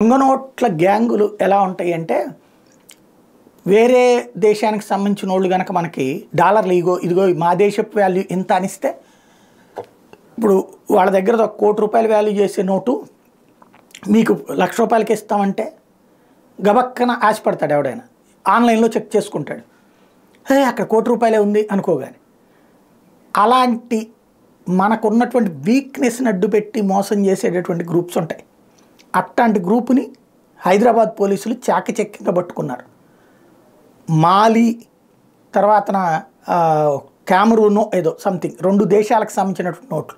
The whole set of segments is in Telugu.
దొంగ నోట్ల గ్యాంగులు ఎలా ఉంటాయి అంటే, వేరే దేశానికి సంబంధించిన వాళ్ళు కనుక మనకి డాలర్లు ఇదిగో మా దేశపు వాల్యూ ఇంత అనిస్తే, ఇప్పుడు వాళ్ళ దగ్గర ఒక ₹1,00,00,000 వాల్యూ చేసే నోటు మీకు ₹1,00,000కి ఇస్తామంటే గబక్కన ఆశపడతాడు ఎవడైనా. ఆన్లైన్లో చెక్ చేసుకుంటాడు, అక్కడ ₹1,00,00,000 ఉంది అనుకోగానే. అలాంటి మనకున్నటువంటి వీక్నెస్ని అడ్డుపెట్టి మోసం చేసేటటువంటి గ్రూప్స్ ఉంటాయి. అట్లాంటి గ్రూపుని హైదరాబాద్ పోలీసులు చాకచక్యంగా పట్టుకున్నారు. మాలి తర్వాతన క్యామరూన్ ఏదో సంథింగ్ 2 దేశాలకు సంబంధించినటువంటి నోట్లు.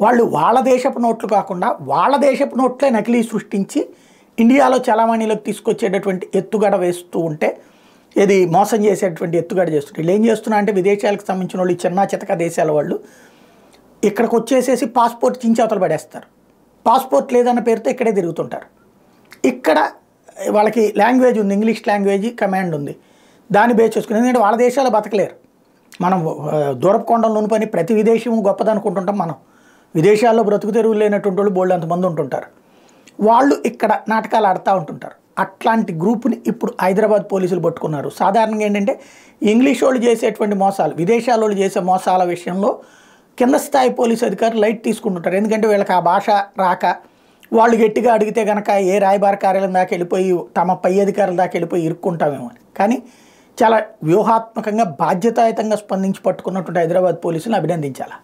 వాళ్ళు వాళ్ళ దేశపు నోట్లు కాకుండా వాళ్ళ దేశపు నోట్లే నకిలీ సృష్టించి ఇండియాలో చలామణిలోకి తీసుకొచ్చేటటువంటి ఎత్తుగడ వేస్తూ ఉంటే, ఇది మోసం చేసేటువంటి ఎత్తుగడ చేస్తుంటే వీళ్ళు ఏం చేస్తున్నా అంటే, విదేశాలకు సంబంధించిన వాళ్ళు చిన్న చితక దేశాల వాళ్ళు ఇక్కడికి వచ్చేసేసి పాస్పోర్ట్ చించి అవతల పడేస్తారు. పాస్పోర్ట్ లేదన్న పేరుతో ఇక్కడే తిరుగుతుంటారు. ఇక్కడ వాళ్ళకి లాంగ్వేజ్ ఉంది, ఇంగ్లీష్ లాంగ్వేజ్ కమాండ్ ఉంది, దాన్ని బేస్ చేసుకుని. ఎందుకంటే వాళ్ళ దేశాలు బతకలేరు. మనం దూరపు కొండలోని పని ప్రతి విదేశం గొప్పదనుకుంటుంటాం. మనం విదేశాల్లో బ్రతుకు తెరువులు లేనటువంటి వాళ్ళు బోల్డ్ అంతమంది ఉంటుంటారు. వాళ్ళు ఇక్కడ నాటకాలు ఆడుతూ ఉంటుంటారు. అట్లాంటి గ్రూప్ని ఇప్పుడు హైదరాబాద్ పోలీసులు పట్టుకున్నారు. సాధారణంగా ఏంటంటే, ఇంగ్లీష్ వాళ్ళు చేసేటువంటి మోసాలు, విదేశాల వాళ్ళు చేసే మోసాల విషయంలో కింద స్థాయి పోలీసు అధికారులు లైట్ తీసుకుంటుంటారు. ఎందుకంటే వీళ్ళకి ఆ భాష రాక, వాళ్ళు గట్టిగా అడిగితే కనుక ఏ రాయబార కార్యాలయం దాకా వెళ్ళిపోయి తమ పై అధికారుల దాకా వెళ్ళిపోయి ఇరుక్కుంటామేమో అని. కానీ చాలా వ్యూహాత్మకంగా బాధ్యతాయుతంగా స్పందించి పట్టుకున్నటువంటి హైదరాబాద్ పోలీసులను అభినందించాలి.